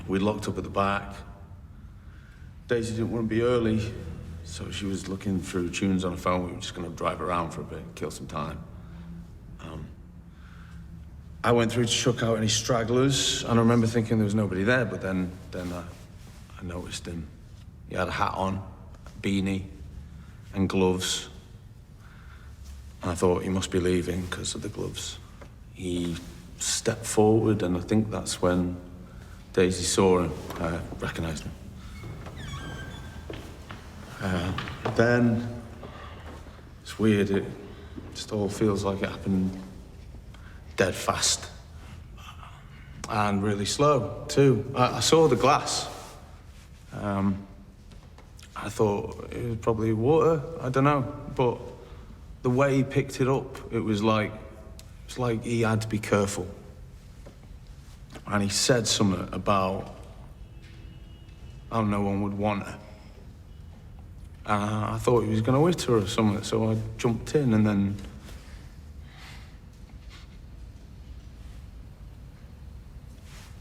We'd locked up at the back. Daisy didn't want to be early, so she was looking through tunes on her phone. We were just going to drive around for a bit, kill some time. I went through to chuck out any stragglers, and I remember thinking there was nobody there, but then I noticed him. He had a hat on, a beanie, and gloves. And I thought he must be leaving because of the gloves. He stepped forward, and I think that's when Daisy saw him, recognized him. Then, it's weird, it just all feels like it happened dead fast. And really slow, too. I saw the glass. I thought it was probably water, I don't know, but the way he picked it up, it was like he had to be careful. And he said something about how no one would want her. And I thought he was going to hit her or something, so I jumped in and then...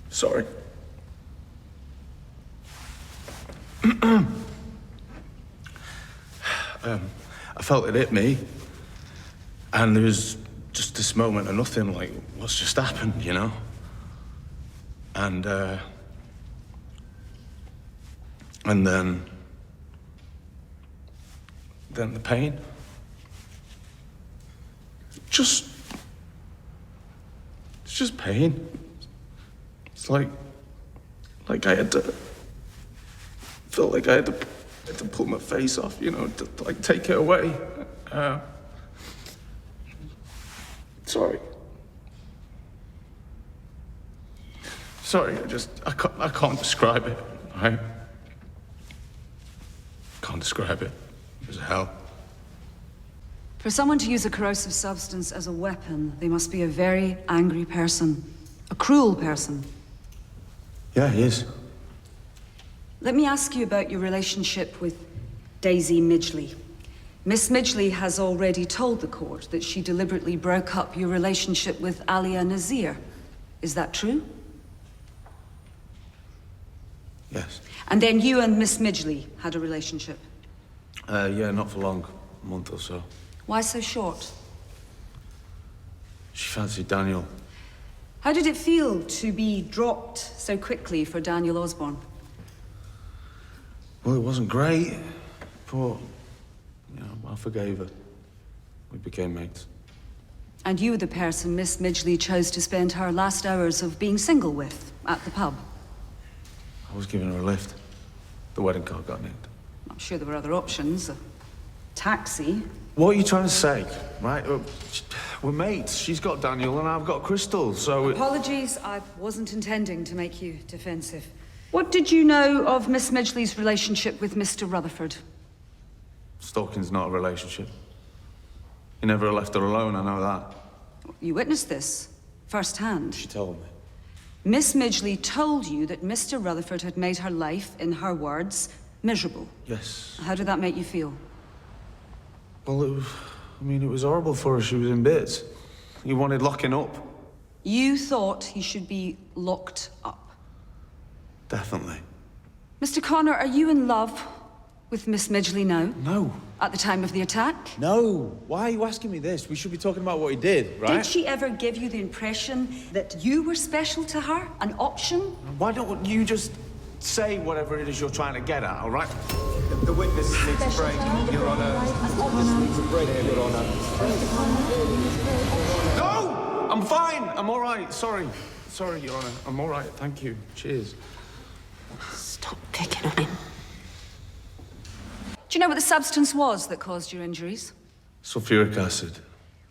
Sorry. I felt it hit me, and there was just this moment of nothing, like, what's just happened, you know? And then the pain. It's just pain. It's like I had to, felt like I had to pull my face off, you know, to like take it away. Sorry. Sorry, I can't describe it, right? Can't describe it. It was hell. For someone to use a corrosive substance as a weapon, they must be a very angry person. A cruel person. Yeah, he is. Let me ask you about your relationship with Daisy Midgeley. Miss Midgeley has already told the court that she deliberately broke up your relationship with Alia Nazir. Is that true? Yes. And then you and Miss Midgeley had a relationship? Yeah, not for long. A month or so. Why so short? She fancied Daniel. How did it feel to be dropped so quickly for Daniel Osborne? Well, it wasn't great, but, you know, I forgave her. We became mates. And you were the person Miss Midgeley chose to spend her last hours of being single with at the pub? I was giving her a lift. The wedding car got nicked. I'm sure there were other options. A taxi. What are you trying to say, right? We're mates. She's got Daniel and I've got Crystal, so... Apologies, I wasn't intending to make you defensive. What did you know of Miss Midgeley's relationship with Mr. Rutherford? Stalking's not a relationship. He never left her alone, I know that. You witnessed this, firsthand. She told me. Miss Midgeley told you that Mr. Rutherford had made her life, in her words, miserable. Yes. How did that make you feel? Well, it was horrible for her. She was in bits. He wanted locking up. You thought he should be locked up? Definitely. Mr. Connor, are you in love with Miss Midgeley now? No. At the time of the attack? No. Why are you asking me this? We should be talking about what he did, right? Did she ever give you the impression that you were special to her? An option? Why don't you just say whatever it is you're trying to get at, all right? The witness needs a break, Your Honor. Witness needs a break, Your Honor. No! I'm fine. I'm all right. Sorry, Your Honor. I'm all right. Thank you. Cheers. Stop picking on him. Do you know what the substance was that caused your injuries? Sulfuric acid.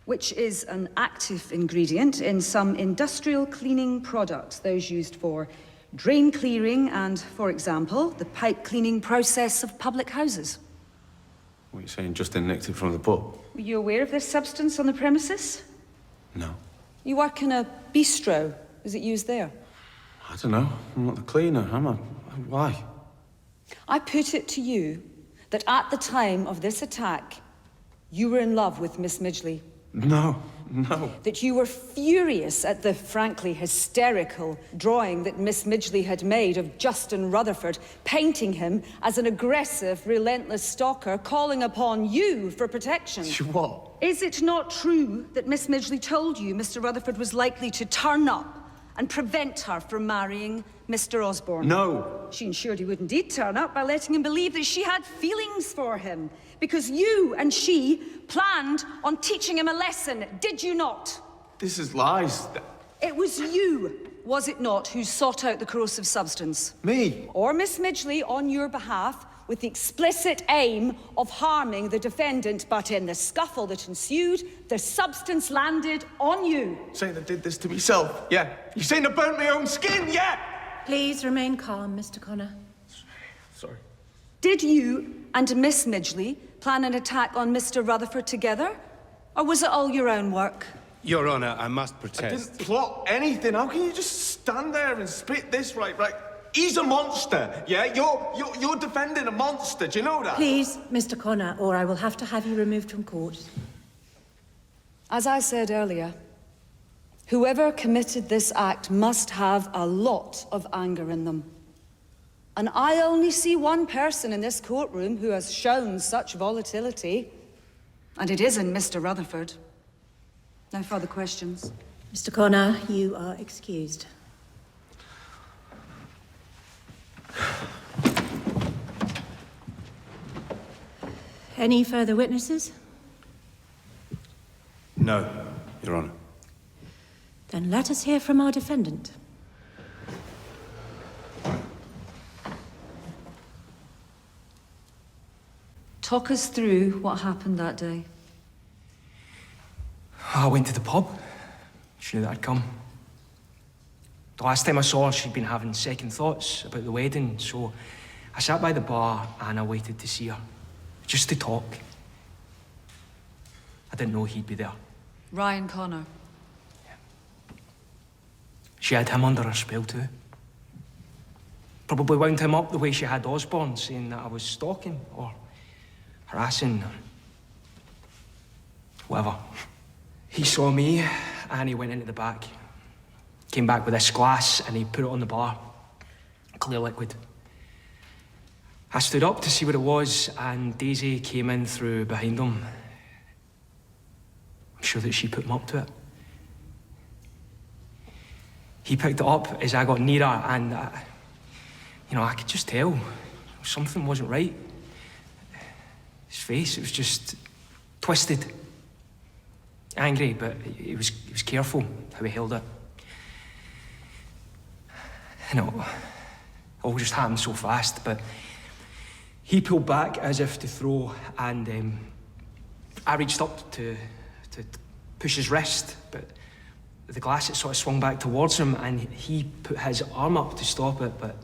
Which is an active ingredient in some industrial cleaning products, those used for drain clearing and, for example, the pipe cleaning process of public houses. What are you saying? Justin nicked it from the pub? Were you aware of this substance on the premises? No. You work in a bistro. Is it used there? I don't know. I'm not the cleaner, am I? Why? I put it to you that at the time of this attack, you were in love with Miss Midgeley. No, No. That you were furious at the frankly hysterical drawing that Miss Midgeley had made of Justin Rutherford, painting him as an aggressive, relentless stalker, calling upon you for protection. What? Is it not true that Miss Midgeley told you Mr. Rutherford was likely to turn up and prevent her from marrying Mr. Osborne? No. She ensured he would indeed turn up by letting him believe that she had feelings for him, because you and she planned on teaching him a lesson, did you not? This is lies. It was you, was it not, who sought out the corrosive substance? Me? Or Miss Midgeley on your behalf, with the explicit aim of harming the defendant, but in the scuffle that ensued, the substance landed on you. Saying I did this to myself, yeah. You saying I burnt my own skin, yeah? Please remain calm, Mr. Connor. Sorry. Did you and Miss Midgeley plan an attack on Mr. Rutherford together? Or was it all your own work? Your Honor, I must I protest. didn't plot anything. How can you just stand there and spit this right? He's a monster, yeah? You're defending a monster, do you know that? Please, Mr. Connor, or I will have to have you removed from court. As I said earlier, whoever committed this act must have a lot of anger in them. And I only see one person in this courtroom who has shown such volatility, and it isn't Mr. Rutherford. No further questions. Mr. Connor, you are excused. Any further witnesses? No, Your Honor. Then let us hear from our defendant. Talk us through what happened that day. I went to the pub. She knew that I'd come. The last time I saw her, she'd been having second thoughts about the wedding, so I sat by the bar and I waited to see her, just to talk. I didn't know he'd be there. Ryan Connor. She had him under her spell too. Probably wound him up the way she had Osborne, saying that I was stalking or harassing or whatever. He saw me and he went into the back. Came back with this glass and he put it on the bar. Clear liquid. I stood up to see what it was and Daisy came in through behind him. I'm sure that she put him up to it. He picked it up as I got nearer and, I could just tell something wasn't right. His face, it was just twisted. Angry, but he was careful how he held it. It all just happened so fast, but he pulled back as if to throw, and I reached up to push his wrist, but the glass, it sort of swung back towards him, and he put his arm up to stop it, but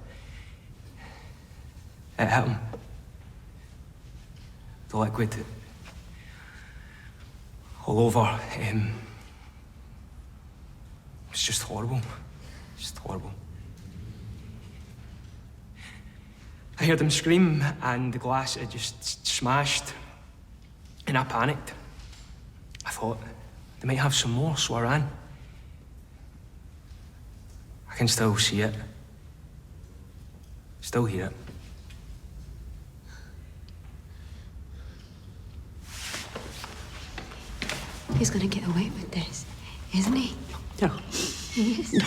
it hit him. The liquid all over. It was just horrible. Just horrible. I heard him scream, and the glass had just smashed, and I panicked. I thought they might have some more, so I ran. I can still see it. Still hear it. He's gonna get away with this, isn't he? No. He is.